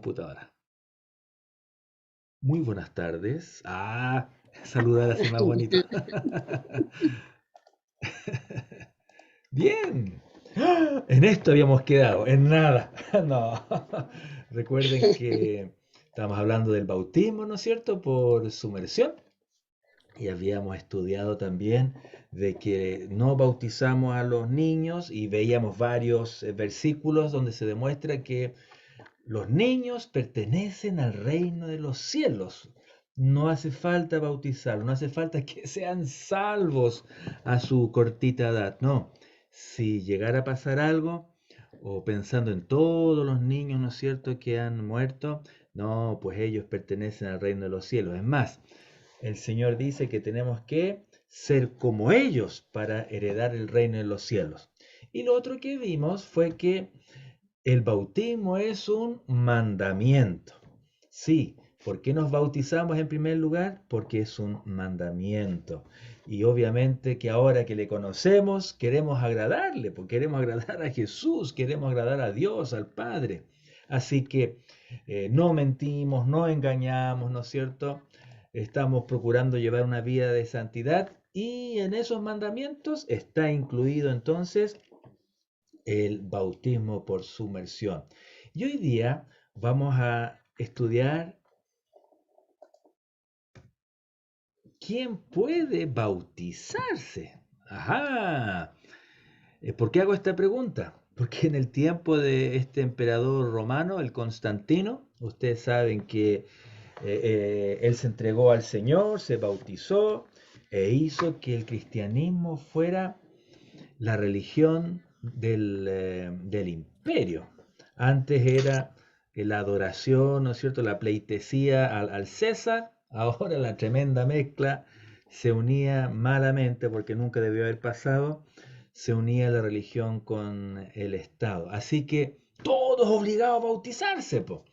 Computadora. Muy buenas tardes. Saludar así más bonito. Bien. En esto habíamos quedado, en nada. No. Recuerden que estamos hablando del bautismo, ¿no es cierto? Por sumersión. Y habíamos estudiado también de que no bautizamos a los niños y veíamos varios versículos donde se demuestra que los niños pertenecen al reino de los cielos. No hace falta bautizarlos, no hace falta que sean salvos a su cortita edad. No, si llegara a pasar algo, o pensando en todos los niños, ¿no es cierto?, que han muerto, no, pues ellos pertenecen al reino de los cielos. Es más, el Señor dice que tenemos que ser como ellos para heredar el reino de los cielos. Y lo otro que vimos fue que el bautismo es un mandamiento. Sí, ¿por qué nos bautizamos en primer lugar? Porque es un mandamiento. Y obviamente que ahora que le conocemos, queremos agradarle, porque queremos agradar a Jesús, queremos agradar a Dios, al Padre. Así que no mentimos, no engañamos, ¿no es cierto? Estamos procurando llevar una vida de santidad y en esos mandamientos está incluido entonces el bautismo por sumersión. Y hoy día vamos a estudiar quién puede bautizarse. Ajá. ¿Por qué hago esta pregunta? Porque en el tiempo de este emperador romano, el Constantino, ustedes saben que él se entregó al Señor, se bautizó e hizo que el cristianismo fuera la religión del imperio. Antes era la adoración, ¿no es cierto?, la pleitesía al César, ahora la tremenda mezcla se unía malamente, porque nunca debió haber pasado, se unía la religión con el Estado. Así que todos obligados a bautizarse, po.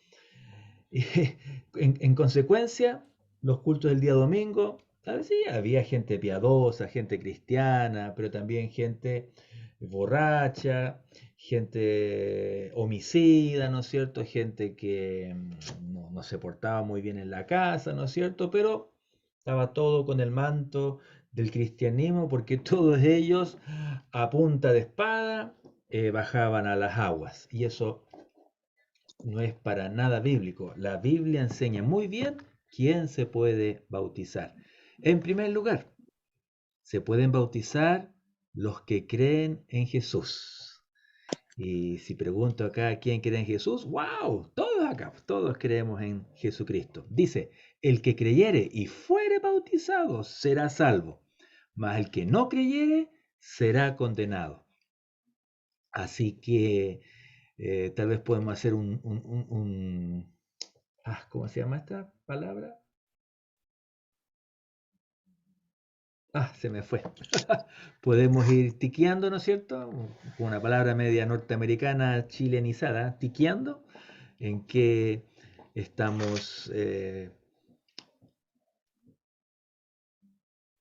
Y en consecuencia, los cultos del día domingo, sí, había gente piadosa, gente cristiana, pero también gente borracha, gente homicida, ¿no es cierto? Gente que no se portaba muy bien en la casa, ¿no es cierto? Pero estaba todo con el manto del cristianismo porque todos ellos a punta de espada bajaban a las aguas. Y eso no es para nada bíblico. La Biblia enseña muy bien quién se puede bautizar. En primer lugar, se pueden bautizar los que creen en Jesús. Y si pregunto acá quién cree en Jesús, wow, todos acá, todos creemos en Jesucristo. Dice, el que creyere y fuere bautizado será salvo, mas el que no creyere será condenado. Así que tal vez podemos hacer ¿cómo se llama esta palabra? Se me fue. Podemos ir tiqueando, ¿no es cierto? Una palabra media norteamericana chilenizada, tiqueando, en que estamos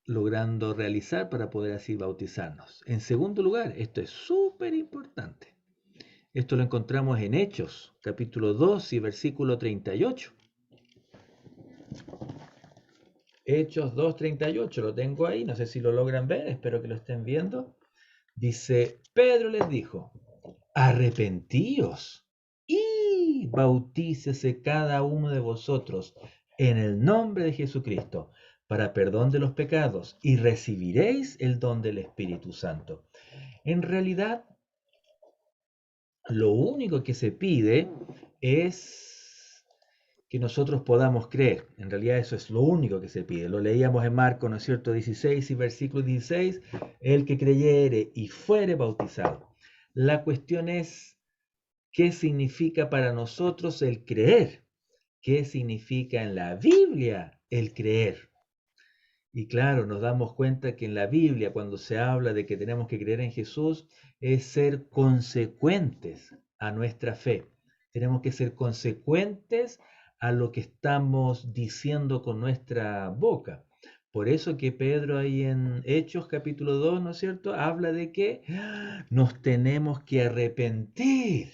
logrando realizar para poder así bautizarnos. En segundo lugar, esto es súper importante. Esto lo encontramos en Hechos, capítulo 2 y versículo 38. Hechos 2:38, lo tengo ahí, no sé si lo logran ver, espero que lo estén viendo. Dice, Pedro les dijo, arrepentíos y bautícese cada uno de vosotros en el nombre de Jesucristo para perdón de los pecados y recibiréis el don del Espíritu Santo. En realidad, lo único que se pide es que nosotros podamos creer. En realidad eso es lo único que se pide. Lo leíamos en Marcos, ¿no es cierto? 16 y versículo 16. El que creyere y fuere bautizado. La cuestión es, ¿qué significa para nosotros el creer? ¿Qué significa en la Biblia el creer? Y claro, nos damos cuenta que en la Biblia, cuando se habla de que tenemos que creer en Jesús, es ser consecuentes a nuestra fe. Tenemos que ser consecuentes a lo que estamos diciendo con nuestra boca. Por eso que Pedro ahí en Hechos capítulo 2, ¿no es cierto?, habla de que nos tenemos que arrepentir.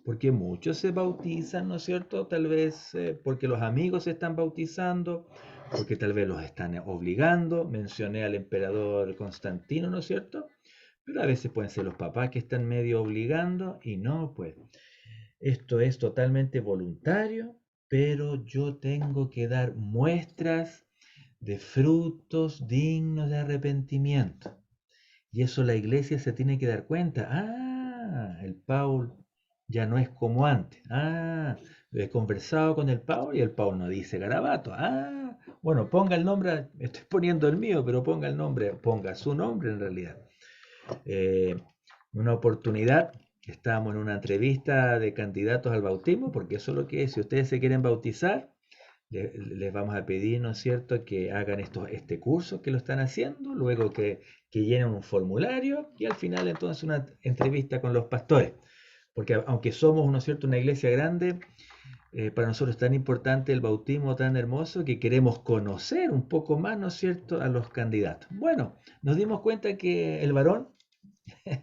porque muchos se bautizan, ¿no es cierto? Tal vez porque los amigos se están bautizando, porque tal vez los están obligando. Mencioné al emperador Constantino, ¿no es cierto? Pero a veces pueden ser los papás que están medio obligando y no, pues esto es totalmente voluntario, pero yo tengo que dar muestras de frutos dignos de arrepentimiento. Y eso la iglesia se tiene que dar cuenta. Ah, el Paul ya no es como antes. Ah, he conversado con el Paul y el Paul no dice garabato. Ah, bueno, ponga el nombre, estoy poniendo el mío, pero ponga el nombre, ponga su nombre en realidad. Eh, una oportunidad, estábamos en una entrevista de candidatos al bautismo, porque eso es lo que es, si ustedes se quieren bautizar, les vamos a pedir, ¿no es cierto?, que hagan este curso que lo están haciendo, luego que llenen un formulario y al final entonces una entrevista con los pastores. Porque aunque somos, ¿no es cierto?, una iglesia grande, para nosotros es tan importante el bautismo tan hermoso que queremos conocer un poco más, ¿no es cierto?, a los candidatos. Bueno, nos dimos cuenta que el varón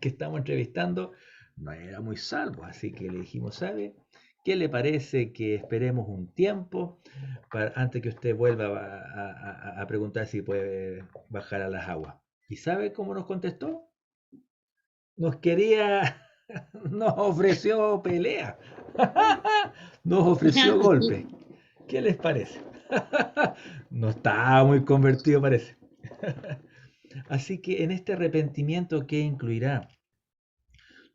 que estamos entrevistando no era muy salvo, así que le dijimos, ¿sabe? ¿Qué le parece que esperemos un tiempo antes que usted vuelva a preguntar si puede bajar a las aguas? ¿Y sabe cómo nos contestó? Nos quería, nos ofreció pelea, nos ofreció golpe. ¿Qué les parece? No estaba muy convertido, parece. Así que en este arrepentimiento, ¿qué incluirá?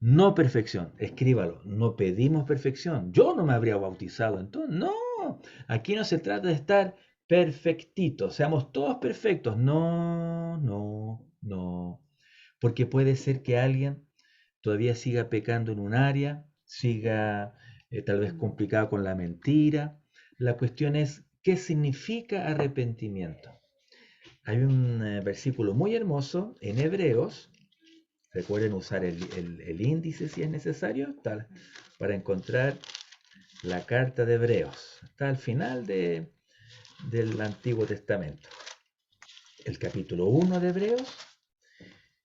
No perfección, escríbalo, no pedimos perfección. Yo no me habría bautizado, entonces, no, aquí no se trata de estar perfectitos, seamos todos perfectos. No, no, no. Porque puede ser que alguien todavía siga pecando en un área, siga tal vez complicado con la mentira. La cuestión es, ¿qué significa arrepentimiento? Hay un versículo muy hermoso en Hebreos. Recuerden usar el índice si es necesario para encontrar la carta de Hebreos. Está al final del Antiguo Testamento. El capítulo 1 de Hebreos.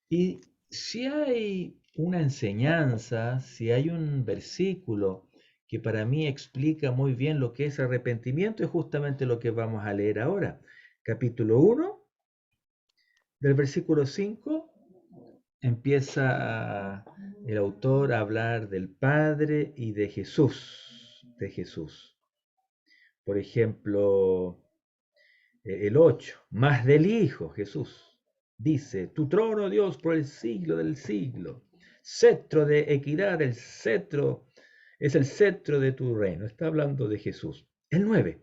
Y si hay una enseñanza, si hay un versículo que para mí explica muy bien lo que es arrepentimiento, es justamente lo que vamos a leer ahora. Capítulo 1, del versículo 5 empieza el autor a hablar del Padre y de Jesús, Por ejemplo, el 8, más del Hijo, Jesús. Dice, tu trono, Dios, por el siglo del siglo. Cetro de equidad, el cetro es el cetro de tu reino. Está hablando de Jesús. El 9,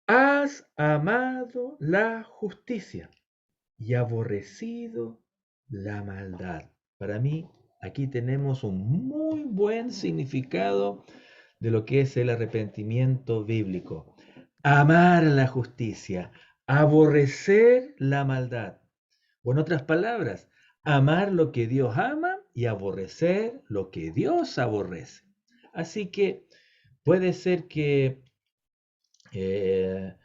has amado la justicia y aborrecido la maldad. Para mí, aquí tenemos un muy buen significado de lo que es el arrepentimiento bíblico. Amar la justicia, aborrecer la maldad. O en otras palabras, amar lo que Dios ama y aborrecer lo que Dios aborrece. Así que puede ser que eh,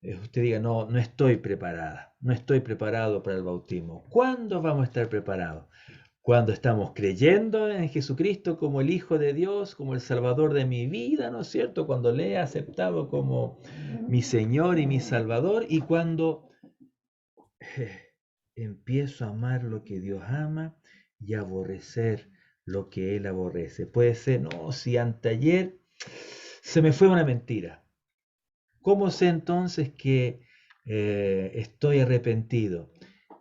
usted diga, no, no estoy preparada, no estoy preparado para el bautismo. ¿Cuándo vamos a estar preparados? Cuando estamos creyendo en Jesucristo como el Hijo de Dios, como el Salvador de mi vida, ¿no es cierto? Cuando le he aceptado como mi Señor y mi Salvador y cuando empiezo a amar lo que Dios ama y aborrecer lo que Él aborrece. Puede ser, no, si anteayer se me fue una mentira. ¿Cómo sé entonces que estoy arrepentido?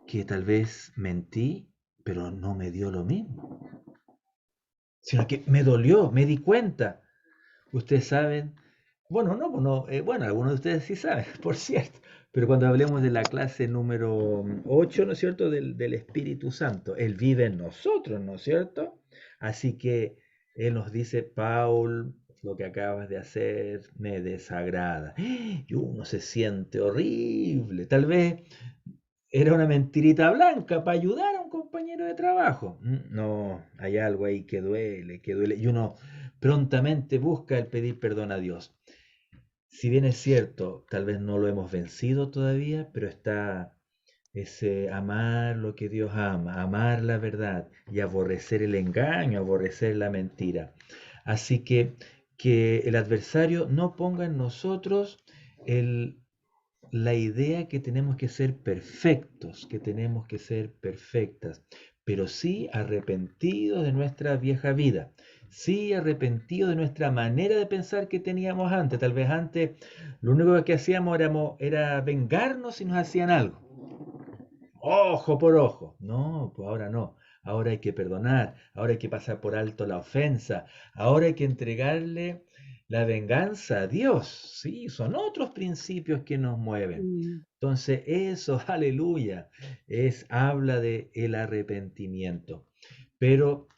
Que tal vez mentí, pero no me dio lo mismo, sino que me dolió, me di cuenta. Ustedes saben, bueno, no, bueno, algunos de ustedes sí saben, por cierto, pero cuando hablemos de la clase número 8, ¿no es cierto?, del Espíritu Santo, Él vive en nosotros, ¿no es cierto? Así que Él nos dice, Paul, lo que acabas de hacer me desagrada. Y uno se siente horrible. Tal vez era una mentirita blanca para ayudar a un compañero de trabajo. No, hay algo ahí que duele, que duele. Y uno prontamente busca el pedir perdón a Dios. Si bien es cierto, tal vez no lo hemos vencido todavía, pero está es amar lo que Dios ama, amar la verdad y aborrecer el engaño, aborrecer la mentira. Así que el adversario no ponga en nosotros el, la idea que tenemos que ser perfectos, que tenemos que ser perfectas, pero sí arrepentidos de nuestra vieja vida, sí arrepentidos de nuestra manera de pensar que teníamos antes. Tal vez antes lo único que hacíamos era vengarnos si nos hacían algo. Ojo por ojo. No, pues ahora no. Ahora hay que perdonar, ahora hay que pasar por alto la ofensa, ahora hay que entregarle la venganza a Dios. Sí, son otros principios que nos mueven. Mm. Entonces, eso, aleluya, habla de el arrepentimiento. Pero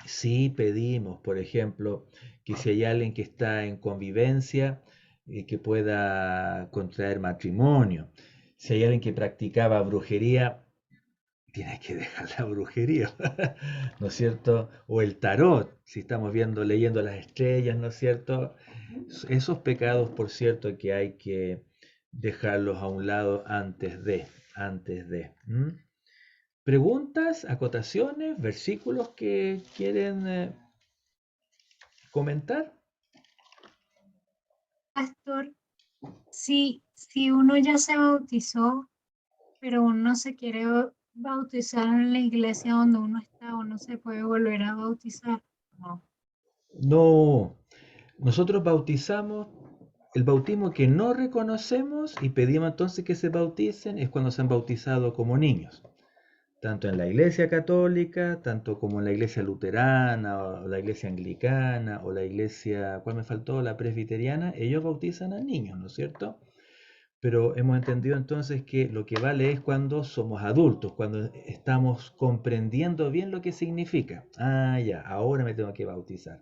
sí pedimos, por ejemplo, que si hay alguien que está en convivencia, que pueda contraer matrimonio. Si hay alguien que practicaba brujería, tiene que dejar la brujería, ¿no es cierto? O el tarot, si estamos viendo, leyendo las estrellas, ¿no es cierto? Esos pecados, por cierto, que hay que dejarlos a un lado antes de. ¿Preguntas, acotaciones, versículos que quieren comentar? Pastor, si uno ya se bautizó, pero uno se quiere bautizar en la iglesia donde uno está, uno se puede volver a bautizar. No. No, nosotros bautizamos, el bautismo que no reconocemos y pedimos entonces que se bauticen es cuando se han bautizado como niños, tanto en la iglesia católica, tanto como en la iglesia luterana, o la iglesia anglicana, o la iglesia, ¿cuál me faltó? La presbiteriana, ellos bautizan a niños, ¿no es cierto? Pero hemos entendido entonces que lo que vale es cuando somos adultos, cuando estamos comprendiendo bien lo que significa. Ah, ya, ahora me tengo que bautizar.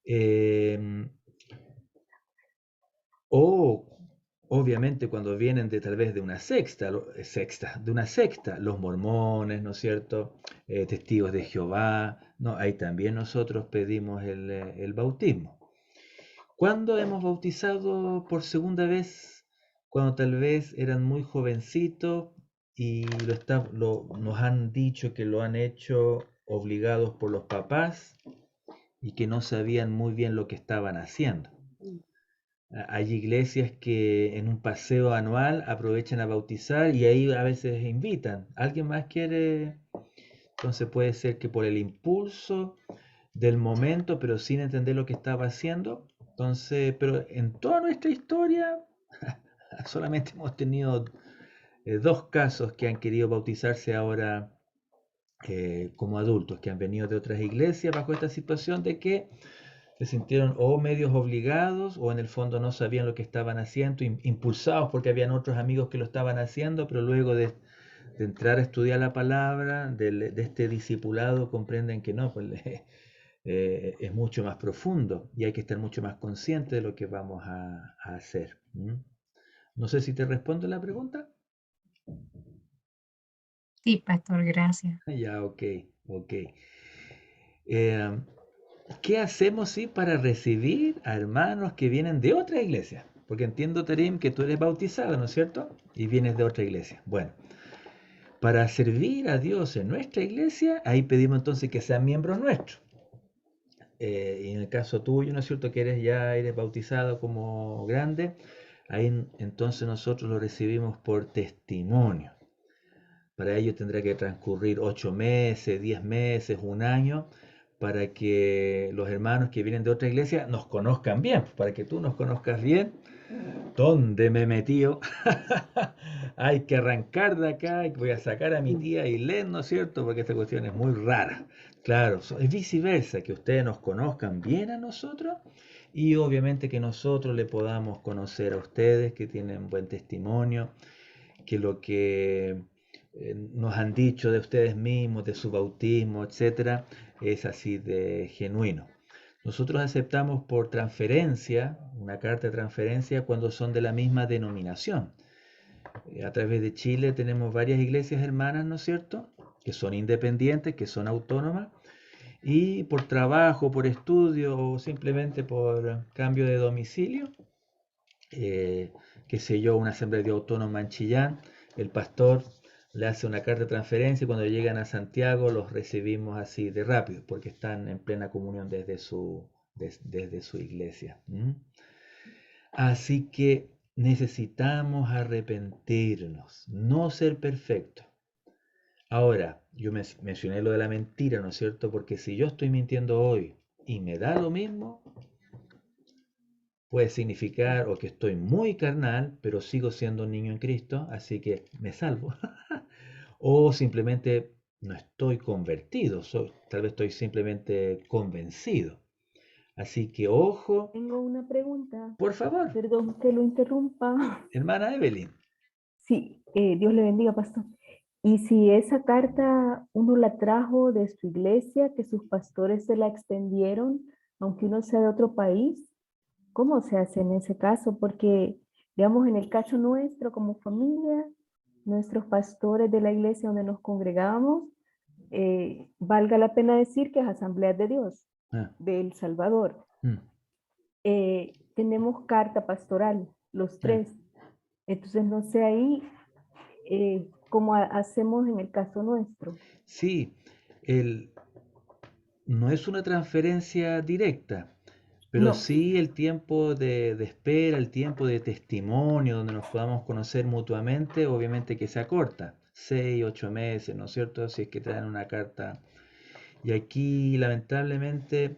Em, o obviamente cuando vienen de tal vez de una de una secta, los mormones, ¿no es cierto? Testigos de Jehová, no, ahí también nosotros pedimos el bautismo. ¿Cuándo hemos bautizado por segunda vez? Cuando tal vez eran muy jovencitos y nos han dicho que lo han hecho obligados por los papás y que no sabían muy bien lo que estaban haciendo. Hay iglesias que en un paseo anual aprovechan a bautizar y ahí a veces invitan. ¿Alguien más quiere? Entonces puede ser que por el impulso del momento, pero sin entender lo que estaba haciendo. Entonces, pero en toda nuestra historia solamente hemos tenido dos casos que han querido bautizarse ahora como adultos, que han venido de otras iglesias bajo esta situación de que se sintieron o medios obligados o en el fondo no sabían lo que estaban haciendo, impulsados porque habían otros amigos que lo estaban haciendo, pero luego de entrar a estudiar la palabra, de este discipulado, comprenden que no, pues es mucho más profundo y hay que estar mucho más consciente de lo que vamos a hacer. No sé si te respondo la pregunta. Sí, pastor, gracias. Ya, ok, ok. Eh, ¿Qué hacemos sí, para recibir a hermanos que vienen de otra iglesia? Porque entiendo, Tarim, que tú eres bautizado, ¿no es cierto? Y vienes de otra iglesia. Bueno, para servir a Dios en nuestra iglesia, ahí pedimos entonces que sean miembros nuestros. Y en el caso tuyo, ¿no es cierto? Que ya eres bautizado como grande, ahí entonces nosotros lo recibimos por testimonio. Para ello tendrá que transcurrir 8 meses, 10 meses, un año, para que los hermanos que vienen de otra iglesia nos conozcan bien, para que tú nos conozcas bien. ¿Dónde me he metido? Hay que arrancar de acá, y voy a sacar a mi tía Ailén, ¿no es cierto? Porque esta cuestión es muy rara. Claro, es viceversa, que ustedes nos conozcan bien a nosotros y obviamente que nosotros le podamos conocer a ustedes que tienen buen testimonio, que lo que nos han dicho de ustedes mismos, de su bautismo, etcétera, es así de genuino. Nosotros aceptamos por transferencia, una carta de transferencia, cuando son de la misma denominación. A través de Chile tenemos varias iglesias hermanas, ¿no es cierto?, que son independientes, que son autónomas, y por trabajo, por estudio o simplemente por cambio de domicilio, eh, qué sé yo, una asamblea de autónoma en Chillán, el pastor le hace una carta de transferencia y cuando llegan a Santiago los recibimos así de rápido, porque están en plena comunión desde su iglesia. Así que necesitamos arrepentirnos, no ser perfectos. Ahora, yo mencioné lo de la mentira, ¿no es cierto? Porque si yo estoy mintiendo hoy y me da lo mismo, puede significar o que estoy muy carnal, pero sigo siendo un niño en Cristo, así que me salvo. O simplemente no estoy convertido, tal vez estoy simplemente convencido. Así que ojo, Tengo una pregunta, por favor, perdón que lo interrumpa. hermana Evelyn. Sí, Dios le bendiga, pastor. Y si esa carta uno la trajo de su iglesia, que sus pastores se la extendieron, aunque uno sea de otro país, ¿cómo se hace en ese caso? Porque, digamos, en el caso nuestro como familia, nuestros pastores de la iglesia donde nos congregamos, valga la pena decir que es Asambleas de Dios Ah, de El Salvador. Tenemos carta pastoral, los ah. tres. Entonces, no sé ahí cómo hacemos en el caso nuestro. Sí, el, no es una transferencia directa, pero No, sí el tiempo de espera, el tiempo de testimonio, donde nos podamos conocer mutuamente, obviamente que se acorta, 6, 8 meses, ¿no es cierto? Si es que traen una carta. Y aquí, lamentablemente,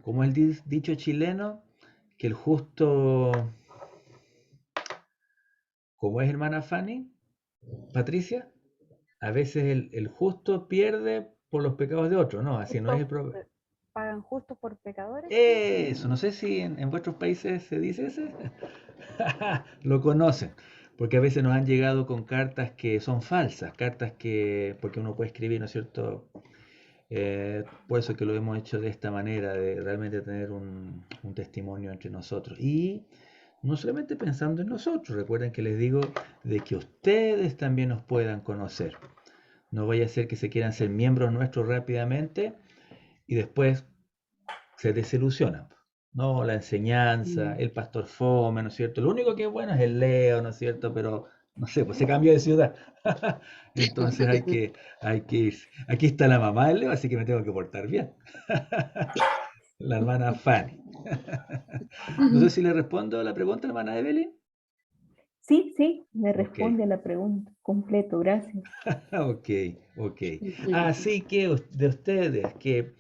como el dicho chileno, que el justo, como es hermana Fanny, Patricia, a veces el justo pierde por los pecados de otro, ¿no? Así no es Justos el problema. pagan justos por pecadores. Eso, no sé si en vuestros países se dice ese. Lo conocen, porque a veces nos han llegado con cartas que son falsas, cartas que, porque uno puede escribir, ¿no es cierto? Por eso que lo hemos hecho de esta manera, de realmente tener un testimonio entre nosotros. Y no solamente pensando en nosotros, recuerden que les digo de que ustedes también nos puedan conocer. No vaya a ser que se quieran ser miembros nuestros rápidamente y después se desilusionan. No, la enseñanza, el pastor fome, ¿no es cierto? Lo único que es bueno es el Leo, ¿no es cierto? Pero, no sé, pues se cambió de ciudad. Entonces hay que irse. Aquí está la mamá del Leo, así que me tengo que portar bien. La hermana Fanny. No sé si le respondo a la pregunta, hermana Evelyn. sí, sí, me Ok, responde a la pregunta completo, gracias. ok, ok. Así que de ustedes que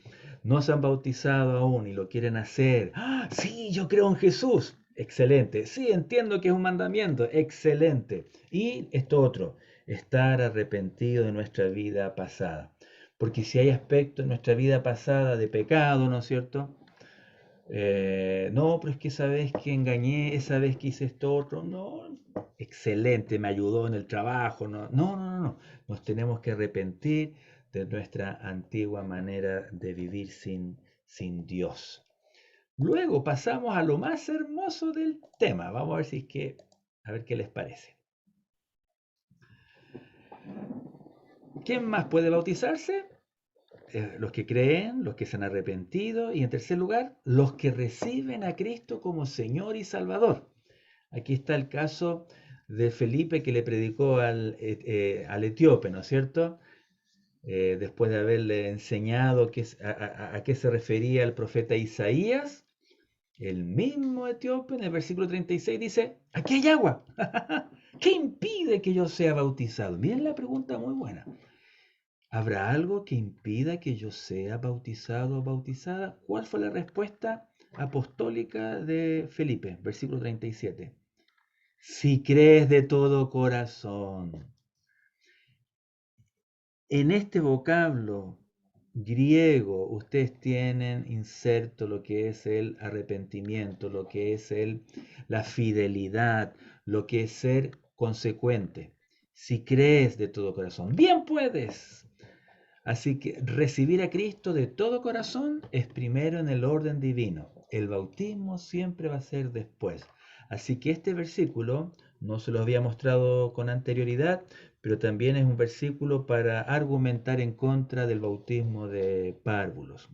no se han bautizado aún y lo quieren hacer, ¡ah! Sí, yo creo en Jesús. Excelente. Sí, entiendo que es un mandamiento. Excelente. Y esto otro, estar arrepentido de nuestra vida pasada. Porque si hay aspectos en nuestra vida pasada de pecado, ¿no es cierto? No, pero es que esa vez que engañé, esa vez que hice esto otro, no, excelente, me ayudó en el trabajo, no, no, no, no, no. Nos tenemos que arrepentir de nuestra antigua manera de vivir sin Dios. Luego pasamos a lo más hermoso del tema. Vamos a ver si es que, a ver qué les parece. ¿Quién más puede bautizarse? Los que creen, los que se han arrepentido y en tercer lugar, los que reciben a Cristo como Señor y Salvador. Aquí está el caso de Felipe que le predicó al etíope, ¿no es cierto? Después de haberle enseñado a qué se refería el profeta Isaías, el mismo etíope en el versículo 36 dice, aquí hay agua. ¿Qué impide que yo sea bautizado? Miren la pregunta muy buena. ¿Habrá algo que impida que yo sea bautizado o bautizada? ¿Cuál fue la respuesta apostólica de Felipe? Versículo 37. Si crees de todo corazón. En este vocablo griego ustedes tienen inserto lo que es el arrepentimiento, lo que es la fidelidad, lo que es ser consecuente. Si crees de todo corazón, bien puedes. Así que recibir a Cristo de todo corazón es primero en el orden divino. El bautismo siempre va a ser después. Así que este versículo no se lo había mostrado con anterioridad, pero también es un versículo para argumentar en contra del bautismo de párvulos.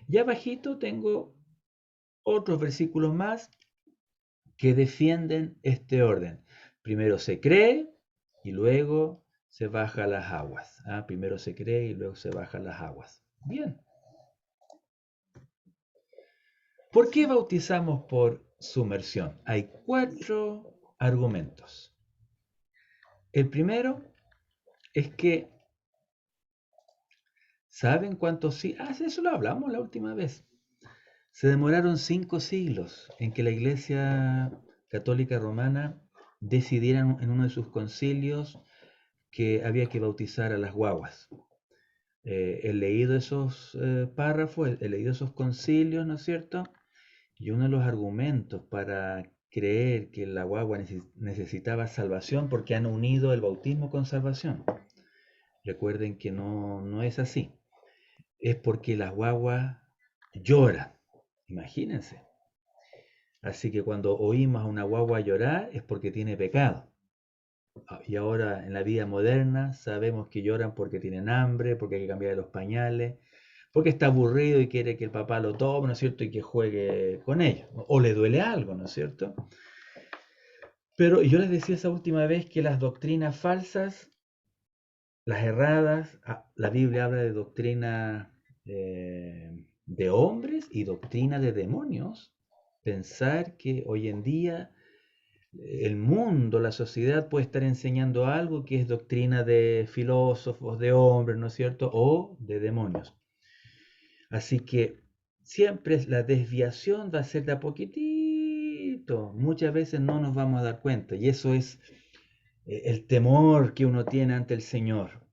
Y abajito tengo otros versículos más que defienden este orden. Primero se cree, y luego se baja a las aguas. Primero se cree y luego se baja a las aguas. Bien. ¿Por qué bautizamos por sumersión? Hay 4 argumentos. El primero es que, ¿saben cuántos siglos? Eso lo hablamos la última vez. Se demoraron 5 siglos en que la Iglesia Católica Romana decidiera en uno de sus concilios que había que bautizar a las guaguas. He leído esos párrafos, he leído esos concilios, ¿no es cierto? Y uno de los argumentos para creer que la guagua necesitaba salvación, porque han unido el bautismo con salvación. Recuerden que no es así. Es porque las guaguas lloran. Imagínense. Así que cuando oímos a una guagua llorar es porque tiene pecado. Y ahora en la vida moderna sabemos que lloran porque tienen hambre, porque hay que cambiar los pañales, porque está aburrido y quiere que el papá lo tome, ¿no es cierto? Y que juegue con ellos. O le duele algo, ¿no es cierto? Pero yo les decía esa última vez que las doctrinas falsas, las erradas, la Biblia habla de doctrina de hombres y doctrina de demonios. Pensar que hoy en día el mundo, la sociedad puede estar enseñando algo que es doctrina de filósofos, de hombres, ¿no es cierto? O de demonios. Así que siempre la desviación va a ser de a poquitito. Muchas veces no nos vamos a dar cuenta. Y eso es el temor que uno tiene ante el Señor.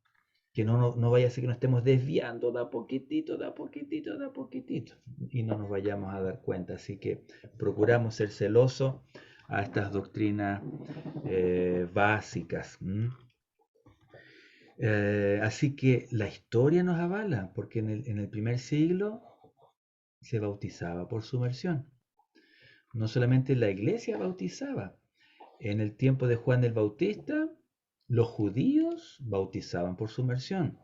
Que no vaya a ser que nos estemos desviando de a poquitito, de a poquitito, de a poquitito. Y no nos vayamos a dar cuenta. Así que procuramos ser celosos a estas doctrinas básicas. Así que la historia nos avala, porque en el primer siglo se bautizaba por sumersión. No solamente la iglesia bautizaba. En el tiempo de Juan el Bautista, los judíos bautizaban por sumersión.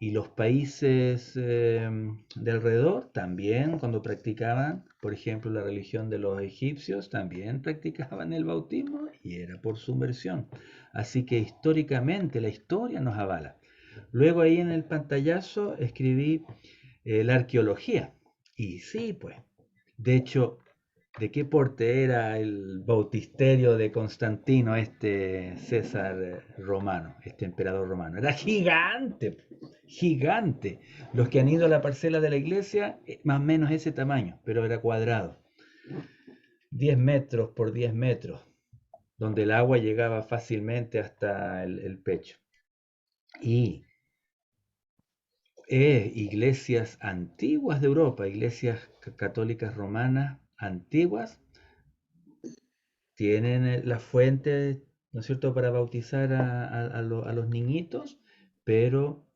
Y los países de alrededor también, cuando practicaban, por ejemplo, la religión de los egipcios, también practicaban el bautismo y era por sumersión. Así que históricamente la historia nos avala. Luego ahí en el pantallazo escribí la arqueología. Y sí, pues, de hecho, ¿de qué porte era el bautisterio de Constantino, este César romano, este emperador romano? Era gigante, gigante. Los que han ido a la parcela de la iglesia, más o menos ese tamaño, pero era cuadrado. 10 metros por 10 metros, donde el agua llegaba fácilmente hasta el pecho. Y iglesias antiguas de Europa, iglesias católicas romanas antiguas, tienen la fuente, ¿no es cierto?, para bautizar a los niñitos, pero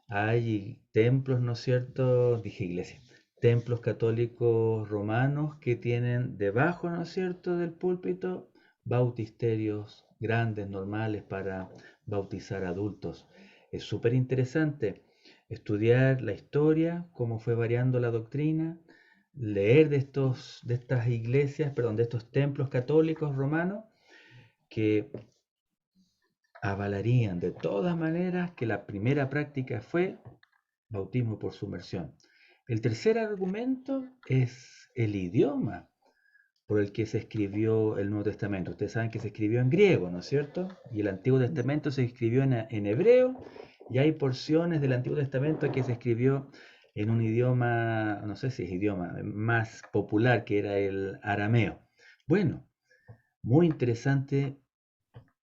hay templos, ¿no es cierto?, dije iglesia, templos católicos romanos que tienen debajo, ¿no es cierto?, del púlpito, bautisterios grandes, normales, para bautizar adultos. Es súper interesante estudiar la historia, cómo fue variando la doctrina, leer de estas iglesias, perdón, de estos templos católicos romanos que avalarían de todas maneras que la primera práctica fue bautismo por sumersión. El tercer argumento es el idioma por el que se escribió el Nuevo Testamento. Ustedes saben que se escribió en griego, ¿no es cierto? Y el Antiguo Testamento se escribió en hebreo, y hay porciones del Antiguo Testamento que se escribió en un idioma, no sé si es idioma, más popular, que era el arameo. Bueno, muy interesante,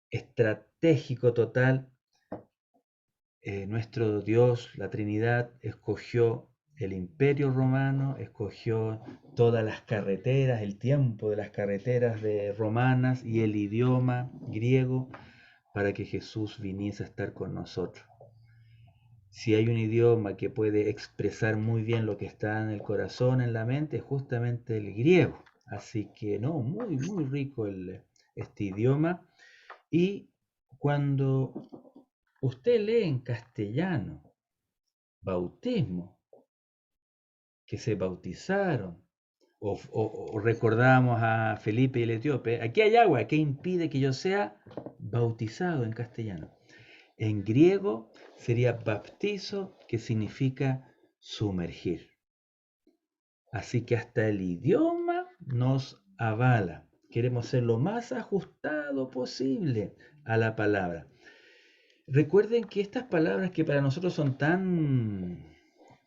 estratégico total. Nuestro Dios, la Trinidad, escogió el Imperio Romano, escogió todas las carreteras, el tiempo de las carreteras romanas y el idioma griego para que Jesús viniese a estar con nosotros. Si hay un idioma que puede expresar muy bien lo que está en el corazón, en la mente, es justamente el griego. Así que no, muy, muy rico este idioma. Y cuando usted lee en castellano bautismo, que se bautizaron, o recordamos a Felipe y el etíope, aquí hay agua, ¿qué impide que yo sea bautizado en castellano. En griego sería baptizo, que significa sumergir. Así que hasta el idioma nos avala. Queremos ser lo más ajustado posible a la palabra. Recuerden que estas palabras que para nosotros son tan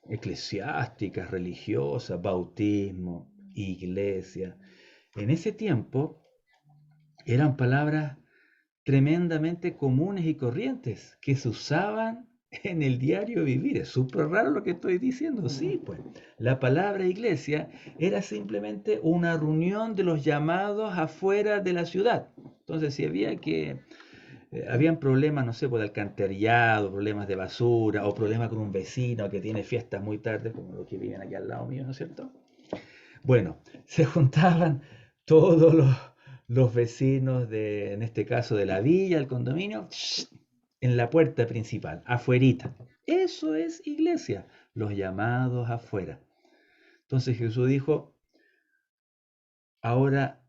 eclesiásticas, religiosas, bautismo, iglesia, en ese tiempo eran palabras tremendamente comunes y corrientes que se usaban en el diario vivir. Es súper raro lo que estoy diciendo. Sí, pues la palabra iglesia era simplemente una reunión de los llamados afuera de la ciudad. Entonces, si habían problemas, no sé, pues de alcantarillado, problemas de basura o problemas con un vecino que tiene fiestas muy tarde, como los que viven aquí al lado mío, ¿no es cierto? Bueno, se juntaban todos los vecinos en este caso de la villa, el condominio, en la puerta principal, afuerita. Eso es iglesia, los llamados afuera. Entonces Jesús dijo, ahora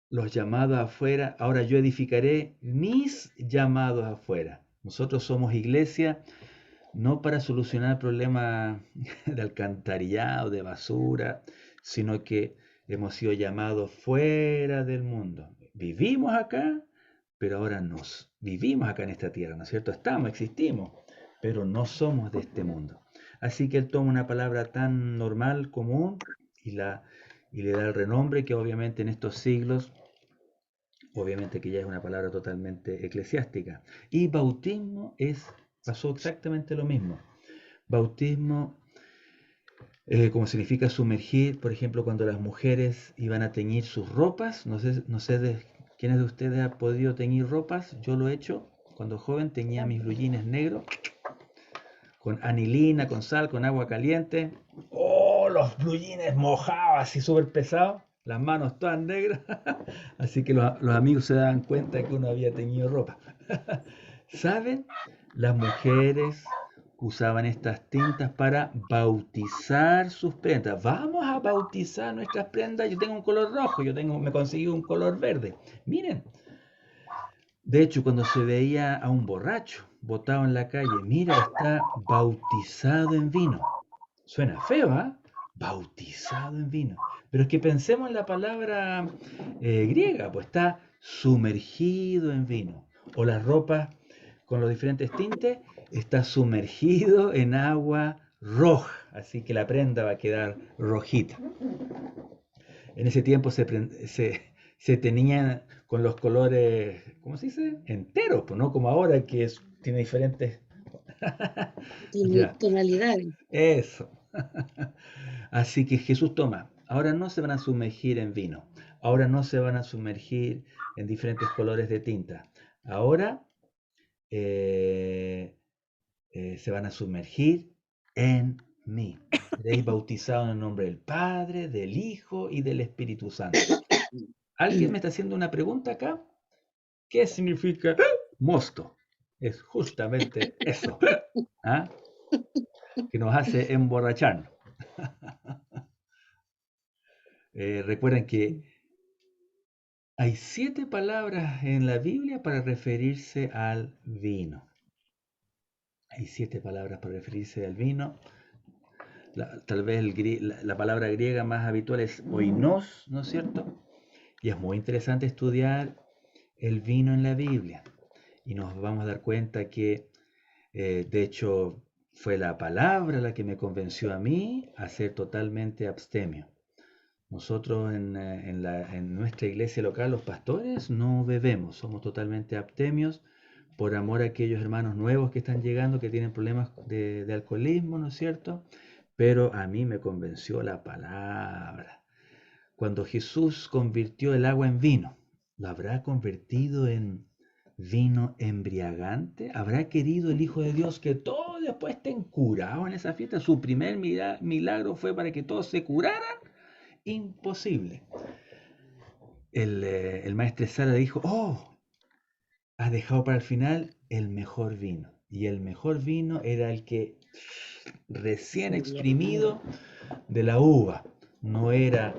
los llamados afuera, ahora yo edificaré mis llamados afuera. Nosotros somos iglesia no para solucionar problemas de alcantarillado, de basura, sino que hemos sido llamados fuera del mundo. Vivimos acá, pero ahora vivimos acá en esta tierra, ¿no es cierto? Existimos, pero no somos de este mundo. Así que él toma una palabra tan normal, común, y le da el renombre que obviamente en estos siglos, obviamente que ya es una palabra totalmente eclesiástica. Y bautismo pasó exactamente lo mismo. Bautismo, como significa sumergir, por ejemplo, cuando las mujeres iban a teñir sus ropas, no sé quiénes de ustedes han podido teñir ropas, yo lo he hecho, cuando joven teñía mis blue jeans negros, con anilina, con sal, con agua caliente, ¡oh! Los blue jeans mojados, así súper pesados, las manos todas negras, así que los amigos se daban cuenta que uno había teñido ropa. ¿Saben? Las mujeres usaban estas tintas para bautizar sus prendas. Vamos a bautizar nuestras prendas. Yo tengo un color rojo, me conseguí un color verde. Miren, de hecho, cuando se veía a un borracho botado en la calle, mira, está bautizado en vino. Suena feo, ¿ah? Bautizado en vino. Pero es que pensemos en la palabra griega, pues está sumergido en vino. O las ropas con los diferentes tintes, está sumergido en agua roja, así que la prenda va a quedar rojita. En ese tiempo se tenían con los colores, ¿cómo se dice? Enteros, pues no como ahora que tiene diferentes... Ya, Tonalidades. eso. Así que Jesús toma, ahora no se van a sumergir en vino, ahora no se van a sumergir en diferentes colores de tinta, ahora se van a sumergir en mí. Seréis bautizados en el nombre del Padre, del Hijo y del Espíritu Santo. ¿Alguien me está haciendo una pregunta acá? ¿Qué significa mosto? Es justamente eso, ¿ah? Que nos hace emborrachar. Recuerden que hay 7 palabras en la Biblia para referirse al vino. Hay 7 palabras para referirse al vino. Tal vez la palabra griega más habitual es oinos, ¿no es cierto? Y es muy interesante estudiar el vino en la Biblia. Y nos vamos a dar cuenta que, de hecho, fue la palabra la que me convenció a mí a ser totalmente abstemio. Nosotros en nuestra iglesia local, los pastores, no bebemos, somos totalmente abstemios por amor a aquellos hermanos nuevos que están llegando, que tienen problemas de alcoholismo, ¿no es cierto? Pero a mí me convenció la palabra. Cuando Jesús convirtió el agua en vino, ¿lo habrá convertido en vino embriagante? ¿Habrá querido el Hijo de Dios que todos después estén curados en esa fiesta? Su primer milagro fue para que todos se curaran. Imposible. El maestro Sara dijo, oh, has dejado para el final el mejor vino. Y el mejor vino era el que recién exprimido de la uva. No era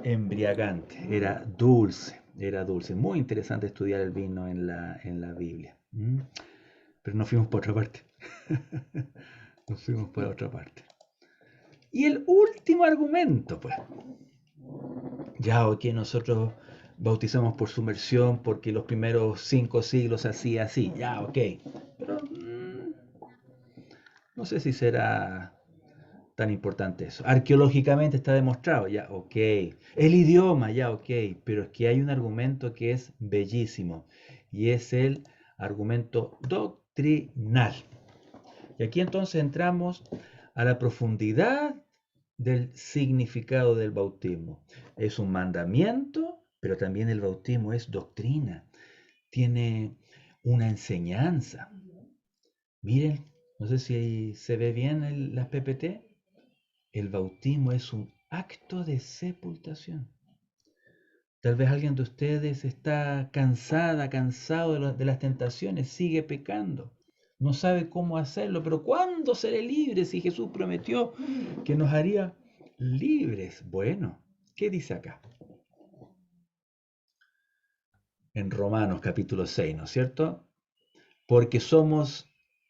embriagante, era dulce. era dulce. Muy interesante estudiar el vino en la Biblia. Pero nos fuimos por otra parte. Nos fuimos por otra parte. Y el último argumento, pues. Ya, ok, nosotros bautizamos por sumersión porque los primeros 5 siglos hacía así. Ya, ok. Pero no sé si será tan importante eso. Arqueológicamente está demostrado, ya, ok. El idioma, ya, ok. Pero es que hay un argumento que es bellísimo y es el argumento doctrinal. Y aquí entonces entramos a la profundidad del significado del bautismo. Es un mandamiento, pero también el bautismo es doctrina. Tiene una enseñanza. Miren, no sé si se ve bien las PPT. El bautismo es un acto de sepultación. Tal vez alguien de ustedes está cansado de las tentaciones, sigue pecando. No sabe cómo hacerlo, pero ¿cuándo seré libre si Jesús prometió que nos haría libres? Bueno, ¿qué dice acá? En Romanos capítulo 6, ¿no es cierto? Porque somos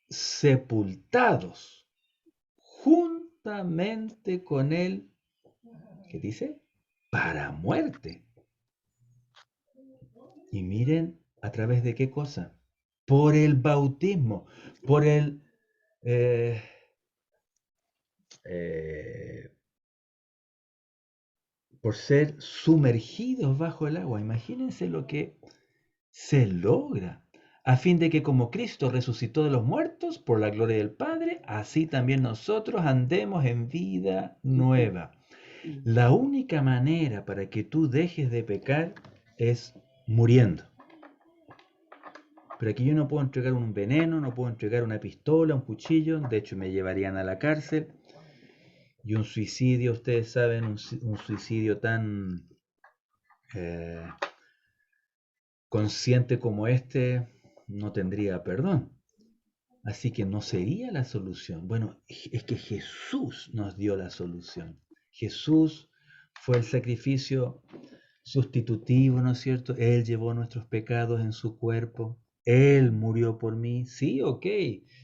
sepultados juntamente con Él, ¿qué dice? Para muerte. Y miren, ¿a través de qué cosa? Por el bautismo, por el... por ser sumergidos bajo el agua. Imagínense lo que se logra, a fin de que como Cristo resucitó de los muertos por la gloria del Padre, así también nosotros andemos en vida nueva. La única manera para que tú dejes de pecar es muriendo. Pero aquí yo no puedo entregar un veneno, no puedo entregar una pistola, un cuchillo, de hecho me llevarían a la cárcel. Y un suicidio, ustedes saben, un suicidio tan consciente como este no tendría perdón. Así que no sería la solución. Bueno, es que Jesús nos dio la solución. Jesús fue el sacrificio sustitutivo, ¿no es cierto? Él llevó nuestros pecados en su cuerpo. Él murió por mí. Sí, ok.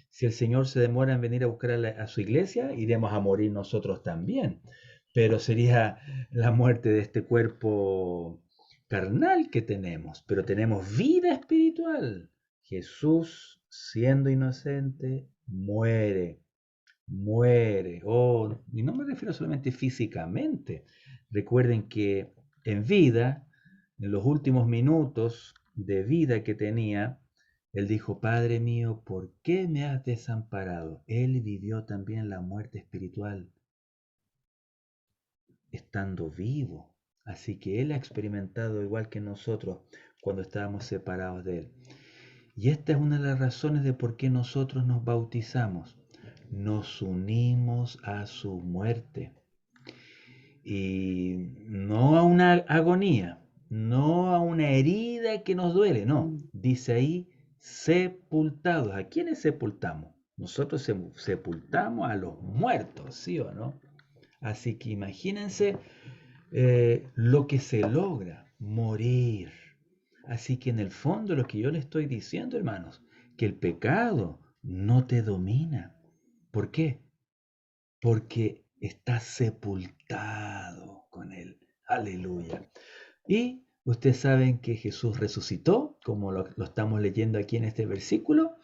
Si el Señor se demora en venir a buscar a su iglesia, iremos a morir nosotros también. Pero sería la muerte de este cuerpo carnal que tenemos. Pero tenemos vida espiritual. Jesús, siendo inocente, muere. Oh, y no me refiero solamente físicamente. Recuerden que en vida, en los últimos minutos de vida que tenía, él dijo, Padre mío, ¿por qué me has desamparado? Él vivió también la muerte espiritual, estando vivo. Así que él ha experimentado igual que nosotros cuando estábamos separados de él. Y esta es una de las razones de por qué nosotros nos bautizamos. Nos unimos a su muerte. Y no a una agonía, no a una herida que nos duele, no. Dice ahí, sepultados. ¿A quiénes sepultamos? Nosotros sepultamos a los muertos, ¿sí o no? Así que imagínense lo que se logra, morir. Así que en el fondo lo que yo le estoy diciendo, hermanos, que el pecado no te domina. ¿Por qué? Porque estás sepultado con Él. Aleluya. Y ustedes saben que Jesús resucitó, como lo estamos leyendo aquí en este versículo,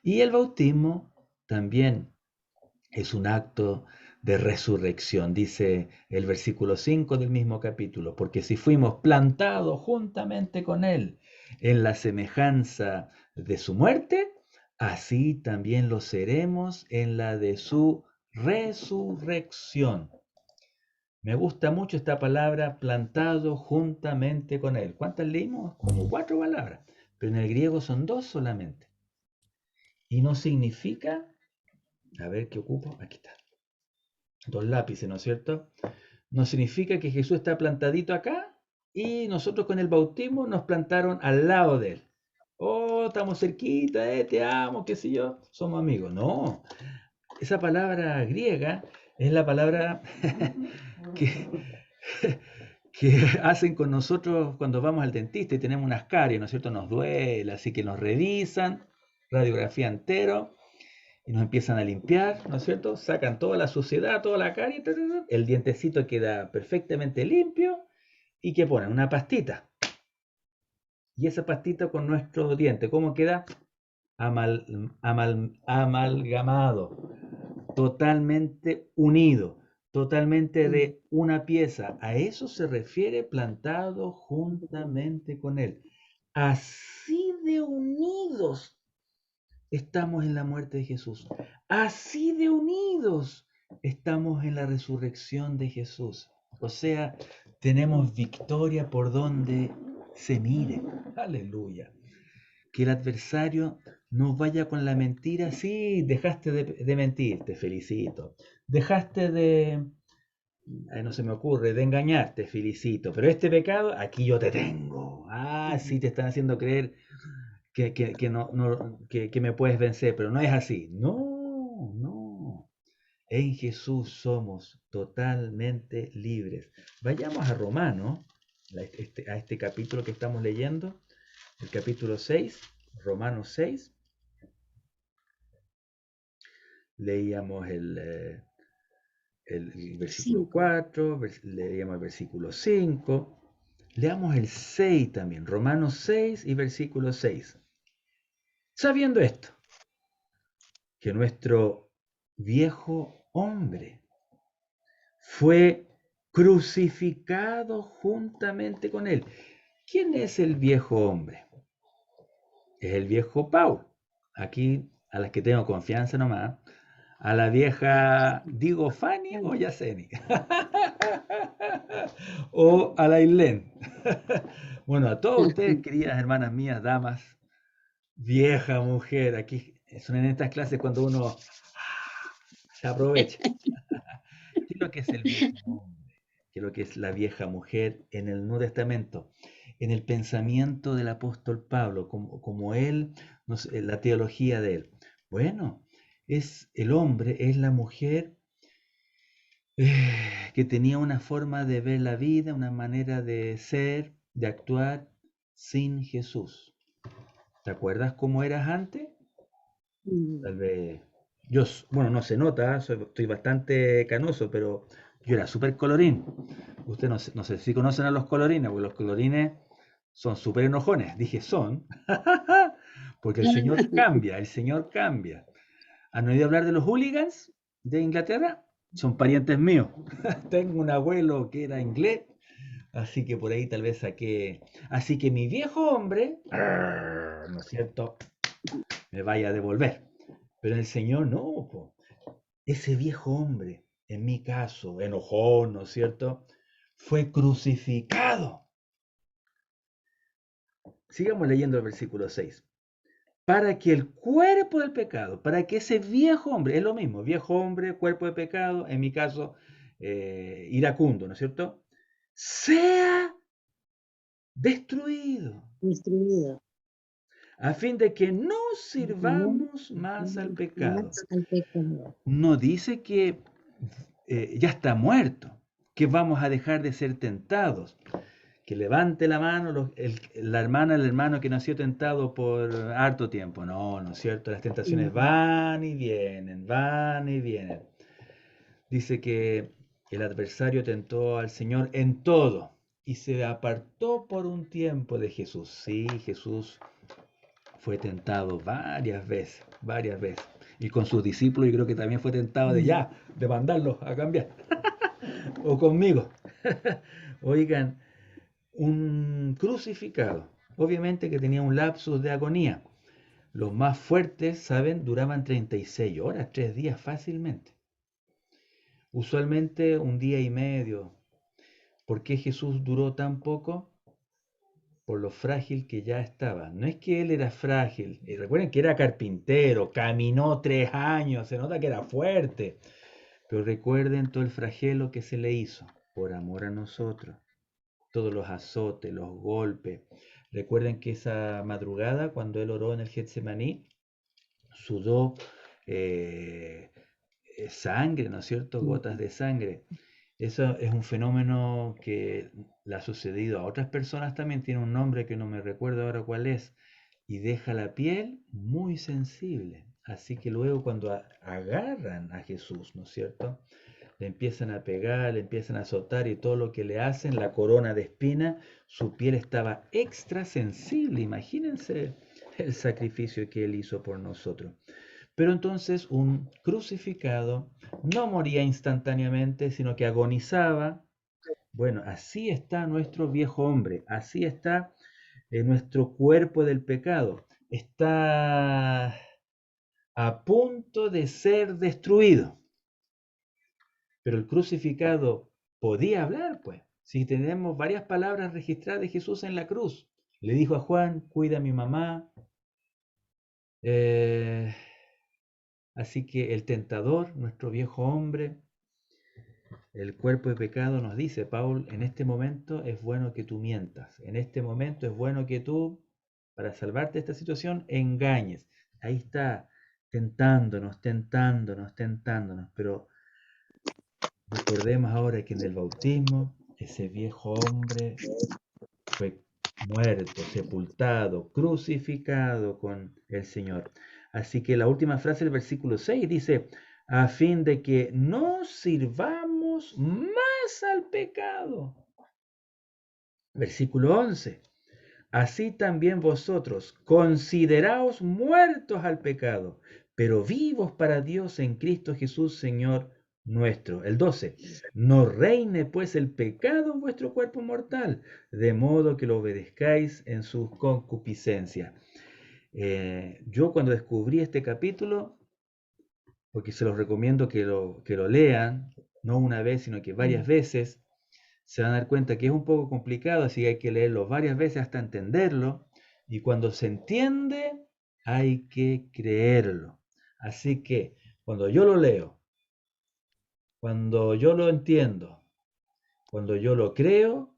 y el bautismo también es un acto de resurrección, dice el versículo 5 del mismo capítulo, porque si fuimos plantados juntamente con Él en la semejanza de su muerte, así también lo seremos en la de su resurrección. Me gusta mucho esta palabra, plantado juntamente con Él. ¿Cuántas leímos? Como 4 palabras, pero en el griego son 2 solamente. Y no significa, a ver qué ocupo, aquí está. 2 lápices, ¿no es cierto? No significa que Jesús está plantadito acá y nosotros con el bautismo nos plantaron al lado de Él. Oh, estamos cerquita, te amo, qué sé yo, somos amigos. No, esa palabra griega es la palabra que, que hacen con nosotros cuando vamos al dentista y tenemos unas caries, ¿no es cierto? Nos duele, así que nos revisan, radiografía entero, y nos empiezan a limpiar, ¿no es cierto? Sacan toda la suciedad, toda la carie, el dientecito queda perfectamente limpio, y ¿qué ponen? Una pastita. Y esa pastita con nuestro diente, ¿cómo queda? Amalgamado, totalmente unido, totalmente de una pieza. A eso se refiere plantado juntamente con Él. Así de unidos estamos en la muerte de Jesús. Así de unidos estamos en la resurrección de Jesús. O sea, tenemos victoria por donde se mire. Aleluya. Que el adversario no vaya con la mentira. Sí, dejaste de mentir, te felicito. Dejaste de, no se me ocurre, de engañar, te felicito. Pero este pecado, aquí yo te tengo. Ah, sí, te están haciendo creer que me puedes vencer, pero no es así. No, no. En Jesús somos totalmente libres. Vayamos a Romanos, a este capítulo que estamos leyendo, el capítulo 6, Romanos 6. Leíamos el versículo 4, leíamos el versículo 5. Leamos el 6 también, Romanos 6 y versículo 6. Sabiendo esto, que nuestro viejo hombre fue crucificado juntamente con él. ¿Quién es el viejo hombre? Es el viejo Paul. Aquí, a las que tengo confianza nomás, a la vieja, digo Fanny o Yaceni, o a la Ilén. Bueno, a todos ustedes, queridas hermanas mías, damas, vieja mujer, aquí son en estas clases cuando uno se aprovecha. ¿Qué es lo que es el viejo hombre? ¿Qué es lo que es la vieja mujer en el Nuevo Testamento? En el pensamiento del apóstol Pablo, como él, la teología de él. Bueno, es el hombre, es la mujer que tenía una forma de ver la vida, una manera de ser, de actuar sin Jesús. ¿Te acuerdas cómo eras antes? Tal vez, bueno, no se nota, estoy bastante canoso, pero yo era súper colorín. Usted no sé si conocen a los colorines, porque los colorines son súper enojones. Dije son, porque el Señor cambia, el Señor cambia. ¿Han oído hablar de los hooligans de Inglaterra? Son parientes míos. Tengo un abuelo que era inglés, así que por ahí tal vez saqué. Así que mi viejo hombre, ¿no es cierto?, me vaya a devolver. Pero el Señor no, po. Ese viejo hombre, en mi caso, enojón, ¿no es cierto?, fue crucificado. Sigamos leyendo el versículo 6. Para que el cuerpo del pecado, para que ese viejo hombre, es lo mismo, viejo hombre, cuerpo de pecado, en mi caso, iracundo, ¿no es cierto?, sea destruido, a fin de que no sirvamos más al pecado. No dice que ya está muerto, que vamos a dejar de ser tentados. Que levante la mano la hermana, el hermano que no ha sido tentado por harto tiempo. No, no es cierto. Las tentaciones van y vienen, van y vienen. Dice que el adversario tentó al Señor en todo y se apartó por un tiempo de Jesús. Sí, Jesús fue tentado varias veces, varias veces. Y con sus discípulos yo creo que también fue tentado de mandarlos a cambiar. O conmigo. Oigan, un crucificado, obviamente que tenía un lapsus de agonía. Los más fuertes, ¿saben? Duraban 36 horas, 3 días fácilmente. Usualmente un día y medio. ¿Por qué Jesús duró tan poco? Por lo frágil que ya estaba. No es que él era frágil. Recuerden que era carpintero, caminó 3 años, se nota que era fuerte. Pero recuerden todo el flagelo que se le hizo por amor a nosotros. Todos los azotes, los golpes. Recuerden que esa madrugada, cuando él oró en el Getsemaní, sudó sangre, ¿no es cierto? Gotas de sangre. Eso es un fenómeno que le ha sucedido a otras personas también, tiene un nombre que no me recuerdo ahora cuál es, y deja la piel muy sensible. Así que luego cuando agarran a Jesús, ¿no es cierto? Le empiezan a pegar, le empiezan a azotar y todo lo que le hacen, la corona de espina, su piel estaba extra sensible. Imagínense el sacrificio que él hizo por nosotros. Pero entonces un crucificado no moría instantáneamente, sino que agonizaba. Bueno, así está nuestro viejo hombre, así está nuestro cuerpo del pecado. Está a punto de ser destruido. Pero el crucificado podía hablar, pues. Si tenemos varias palabras registradas de Jesús en la cruz. Le dijo a Juan, cuida a mi mamá. Eh, Así que el tentador, nuestro viejo hombre, el cuerpo de pecado nos dice, Paul, en este momento es bueno que tú mientas. En este momento es bueno que tú, para salvarte de esta situación, engañes. Ahí está, tentándonos, tentándonos, tentándonos. Pero recordemos ahora que en el bautismo, ese viejo hombre fue muerto, sepultado, crucificado con el Señor. Así que la última frase del versículo 6 dice, a fin de que no sirvamos más al pecado. Versículo 11, así también vosotros consideraos muertos al pecado, pero vivos para Dios en Cristo Jesús, Señor nuestro. El 12, no reine pues el pecado en vuestro cuerpo mortal, de modo que lo obedezcáis en sus concupiscencias. Yo cuando descubrí este capítulo, porque se los recomiendo que lo lean, no una vez, sino que varias veces, se van a dar cuenta que es un poco complicado, así que hay que leerlo varias veces hasta entenderlo. Y cuando se entiende, hay que creerlo. Así que cuando yo lo leo, cuando yo lo entiendo, cuando yo lo creo,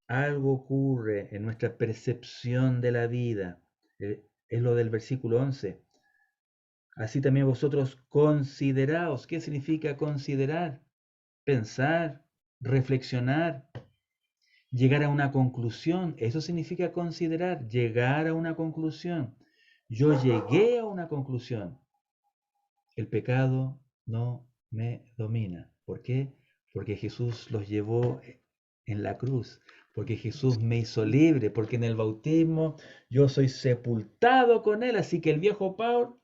algo ocurre en nuestra percepción de la vida. Es lo del versículo 11. Así también vosotros consideraos. ¿Qué significa considerar? Pensar, reflexionar, llegar a una conclusión. Eso significa considerar, llegar a una conclusión. Yo llegué a una conclusión. El pecado no me domina. ¿Por qué? Porque Jesús los llevó en la cruz, porque Jesús me hizo libre, porque en el bautismo yo soy sepultado con Él. Así que el viejo Paul,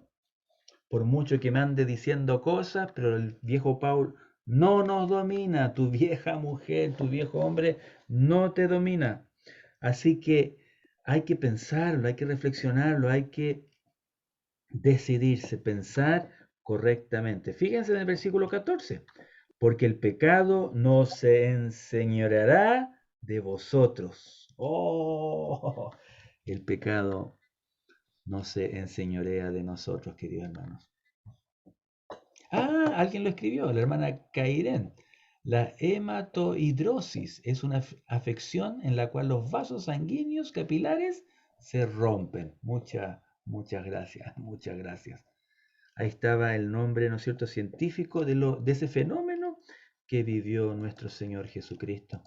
por mucho que me ande diciendo cosas, pero el viejo Paul no nos domina, tu vieja mujer, tu viejo hombre no te domina. Así que hay que pensarlo, hay que reflexionarlo, hay que decidirse, pensar correctamente. Fíjense en el versículo 14, porque el pecado no se enseñoreará de vosotros. Oh, el pecado no se enseñorea de nosotros, queridos hermanos. Ah, alguien lo escribió, la hermana Cairén. La hematohidrosis es una afección en la cual los vasos sanguíneos capilares se rompen. Muchas gracias, muchas gracias. Ahí estaba el nombre, ¿no es cierto?, científico de ese fenómeno que vivió nuestro Señor Jesucristo.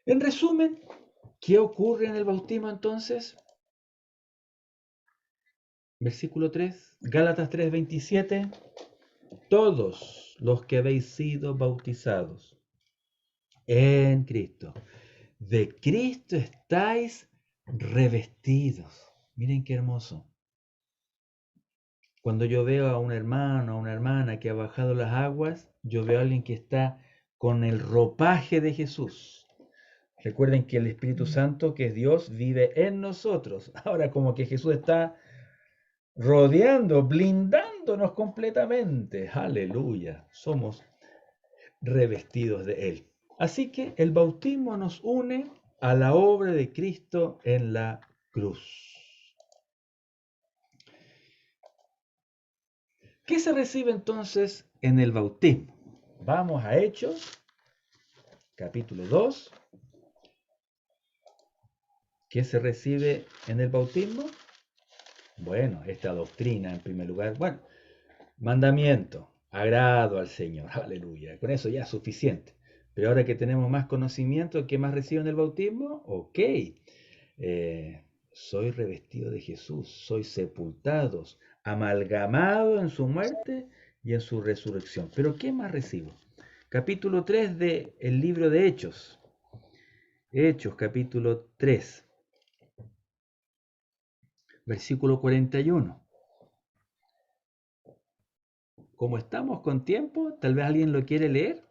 En resumen, ¿qué ocurre en el bautismo entonces? Versículo 3, Gálatas 3:27. Todos los que habéis sido bautizados en Cristo, de Cristo estáis revestidos. Miren qué hermoso. Cuando yo veo a un hermano, a una hermana que ha bajado las aguas, yo veo a alguien que está con el ropaje de Jesús. Recuerden que el Espíritu Santo, que es Dios, vive en nosotros. Ahora como que Jesús está rodeando, blindándonos completamente. Aleluya. Somos revestidos de Él. Así que el bautismo nos une a la obra de Cristo en la cruz. ¿Qué se recibe entonces en el bautismo? Vamos a Hechos, capítulo 2. ¿Qué se recibe en el bautismo? Bueno, esta doctrina en primer lugar. Bueno, mandamiento. agrado al Señor, aleluya. Con eso ya es suficiente. Pero ahora que tenemos más conocimiento, ¿qué más reciben el bautismo? Ok, soy revestido de Jesús, soy sepultados, amalgamado en su muerte y en su resurrección. Pero ¿qué más recibo? Capítulo 3 del libro de Hechos. Hechos, capítulo 3, versículo 41. Como estamos con tiempo, tal vez alguien lo quiere leer.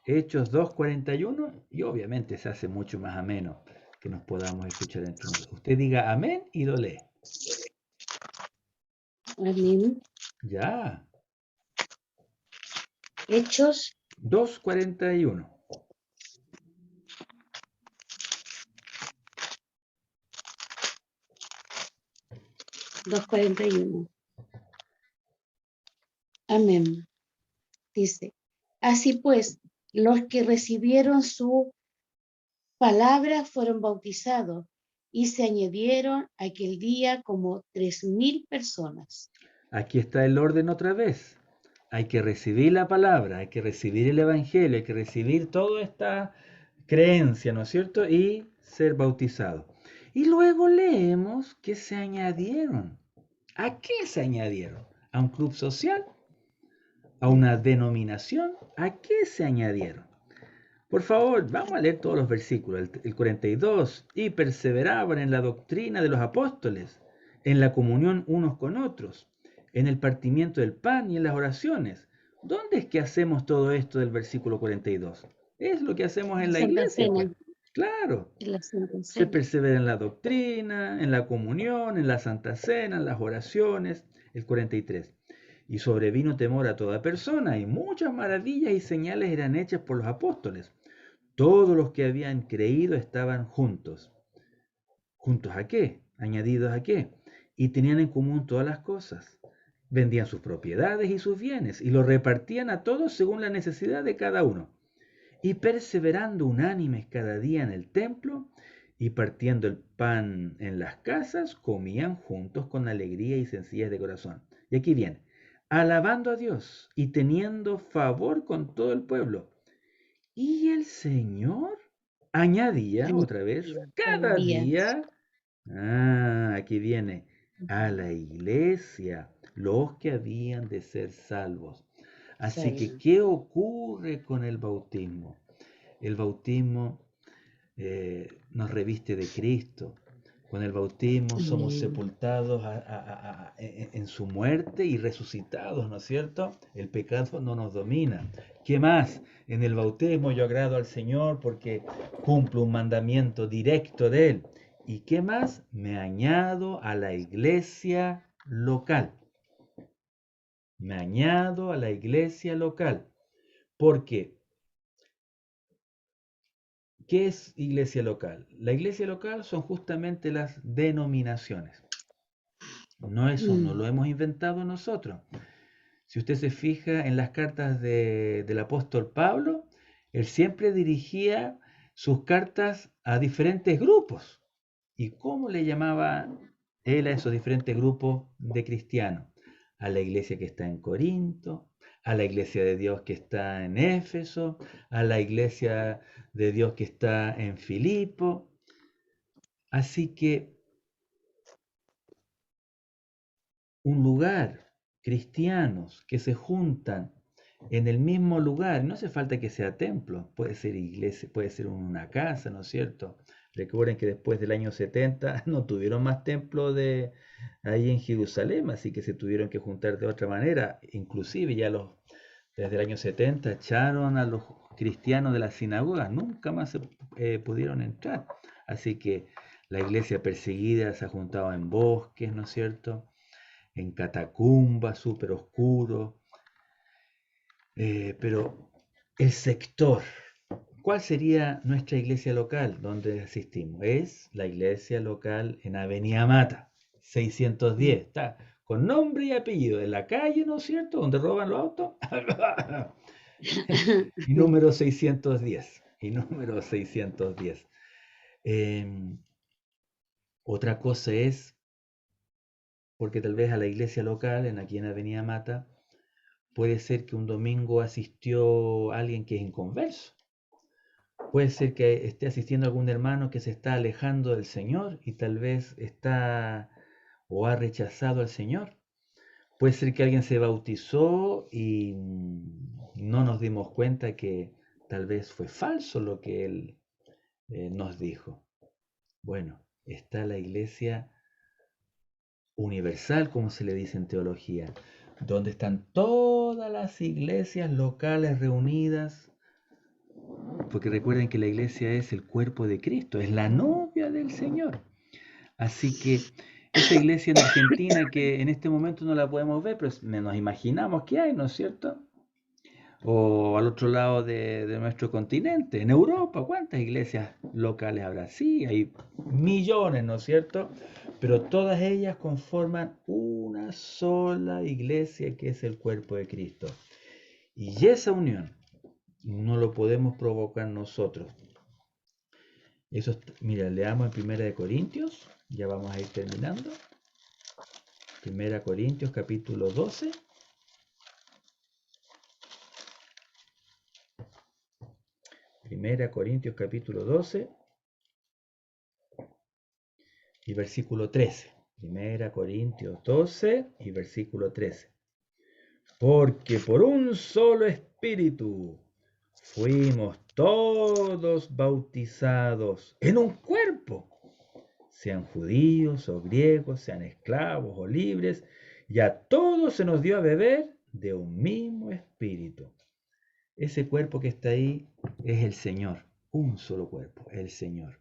Hechos 2:41, y obviamente se hace mucho más ameno que nos podamos escuchar entre nosotros. Usted diga amén y lo lee. Amén. Ya. Hechos 2:41. 2:41. Amén. Dice, así pues, los que recibieron su palabra fueron bautizados y se añadieron aquel día como 3,000 personas. Aquí está el orden otra vez. Hay que recibir la palabra, hay que recibir el evangelio, hay que recibir toda esta creencia, ¿no es cierto? Y ser bautizado. Y luego leemos que se añadieron. ¿A qué se añadieron? ¿A un club social? ¿A una denominación? ¿A qué se añadieron? Por favor, vamos a leer todos los versículos. El 42. Y perseveraban en la doctrina de los apóstoles, en la comunión unos con otros, en el partimiento del pan y en las oraciones. ¿Dónde es que hacemos todo esto del versículo 42? Es lo que hacemos en La la Santa iglesia, pues. Cena. Claro. En la Santa Se Cena. persevera en la doctrina, en la comunión, en la Santa Cena, en las oraciones. El 43. Y sobrevino temor a toda persona, y muchas maravillas y señales eran hechas por los apóstoles. Todos los que habían creído estaban juntos. ¿Juntos a qué? ¿Añadidos a qué? Y tenían en común todas las cosas. Vendían sus propiedades y sus bienes, y los repartían a todos según la necesidad de cada uno. Y perseverando unánimes cada día en el templo, y partiendo el pan en las casas, comían juntos con alegría y sencillez de corazón. Y aquí viene, alabando a Dios y teniendo favor con todo el pueblo. Y el Señor añadía otra vez Cada cada día. día, aquí viene, a la iglesia, los que habían de ser salvos. Así que, Salvo. ¿qué ocurre con el bautismo? El bautismo nos reviste de Cristo. Con el bautismo somos Amén. sepultados en su muerte y resucitados, ¿no es cierto? El pecado no nos domina. ¿Qué más? En el bautismo yo agrado al Señor porque cumplo un mandamiento directo de Él. ¿Y qué más? Me añado a la iglesia local. Me añado a la iglesia local. Porque ¿qué es iglesia local? La iglesia local son justamente las denominaciones. No, eso no lo hemos inventado nosotros. Si usted se fija en las cartas del apóstol Pablo, él siempre dirigía sus cartas a diferentes grupos. ¿Y cómo le llamaba él a esos diferentes grupos de cristianos? A la iglesia que está en Corinto, a la iglesia de Dios que está en Éfeso, a la iglesia de Dios que está en Filipo. Así que un lugar, cristianos que se juntan en el mismo lugar, no hace falta que sea templo, puede ser iglesia, puede ser una casa, ¿no es cierto? Recuerden que después del año 70 no tuvieron más templo de ahí en Jerusalén, así que se tuvieron que juntar de otra manera, inclusive ya desde el año 70 echaron a los cristianos de las sinagogas, nunca más se pudieron entrar, así que la iglesia perseguida se ha juntado en bosques, ¿no es cierto? En catacumbas súper oscuros, pero el sector, ¿cuál sería nuestra iglesia local donde asistimos? Es la iglesia local en Avenida Mata, 610, está con nombre y apellido, en la calle, ¿no es cierto?, donde roban los autos, y número 610, y número 610. Otra cosa es, porque tal vez a la iglesia local, aquí en Avenida Mata, puede ser que un domingo asistió alguien que es inconverso. Puede ser que esté asistiendo algún hermano que se está alejando del Señor y tal vez está o ha rechazado al Señor. Puede ser que alguien se bautizó y no nos dimos cuenta que tal vez fue falso lo que él nos dijo. Bueno, está la iglesia universal, como se le dice en teología, donde están todas las iglesias locales reunidas, porque recuerden que la iglesia es el cuerpo de Cristo, es la novia del Señor. Así que esa iglesia en Argentina, que en este momento no la podemos ver, pero nos imaginamos que hay, ¿no es cierto? O al otro lado de nuestro continente, en Europa, ¿cuántas iglesias locales habrá? Sí, hay millones, ¿no es cierto? Pero todas ellas conforman una sola iglesia que es el cuerpo de Cristo. Y esa unión no lo podemos provocar nosotros. Eso, mira, leamos en 1 Corintios, ya vamos a ir terminando. 1 Corintios capítulo 12. Primera Corintios capítulo 12 y versículo 13. Primera Corintios 12 y versículo 13. Porque por un solo espíritu fuimos todos bautizados en un cuerpo, sean judíos o griegos, sean esclavos o libres, y a todos se nos dio a beber de un mismo espíritu. Ese cuerpo que está ahí es el Señor, un solo cuerpo, el Señor.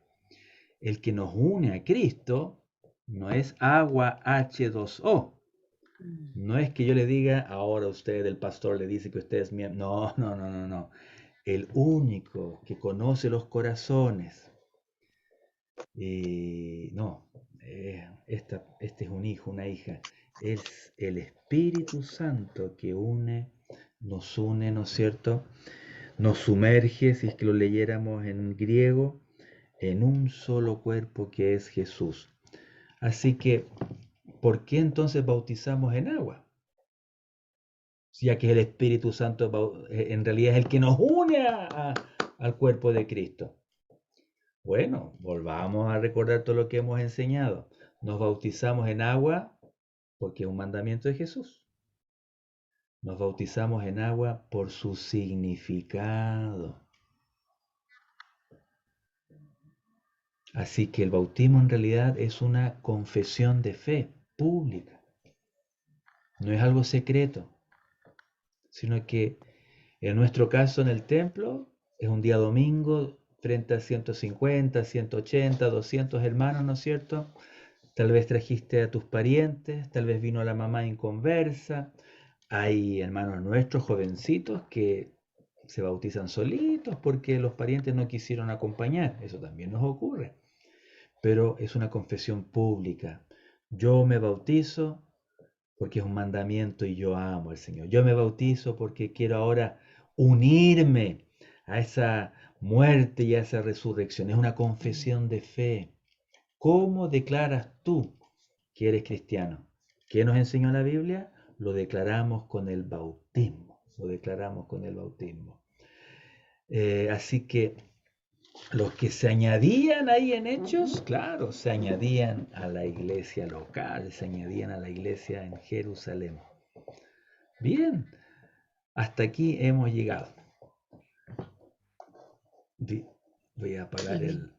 El que nos une a Cristo no es agua H2O. No es que yo le diga, ahora usted, el pastor, le dice que usted es miembro. No, no, no, no, no. El único que conoce los corazones. Este es un hijo, una hija. Es el Espíritu Santo que nos une, ¿no es cierto? Nos sumerge, si es que lo leyéramos en griego, en un solo cuerpo que es Jesús. Así que, ¿por qué entonces bautizamos en agua? Ya que el Espíritu Santo en realidad es el que nos une al cuerpo de Cristo. Bueno, volvamos a recordar todo lo que hemos enseñado. Nos bautizamos en agua porque es un mandamiento de Jesús. Nos bautizamos en agua por su significado. Así que el bautismo en realidad es una confesión de fe pública. No es algo secreto, sino que en nuestro caso en el templo es un día domingo frente a 150, 180, 200 hermanos, ¿no es cierto? Tal vez trajiste a tus parientes, tal vez vino la mamá inconversa. Hay hermanos nuestros, jovencitos, que se bautizan solitos porque los parientes no quisieron acompañar. Eso también nos ocurre. Pero es una confesión pública. Yo me bautizo porque es un mandamiento y yo amo al Señor. Yo me bautizo porque quiero ahora unirme a esa muerte y a esa resurrección. Es una confesión de fe. ¿Cómo declaras tú que eres cristiano? ¿Qué nos enseñó la Biblia? Lo declaramos con el bautismo. Lo declaramos con el bautismo. Así que los que se añadían ahí en Hechos, claro, se añadían a la iglesia local, se añadían a la iglesia en Jerusalén. Bien, hasta aquí hemos llegado. Voy a apagar el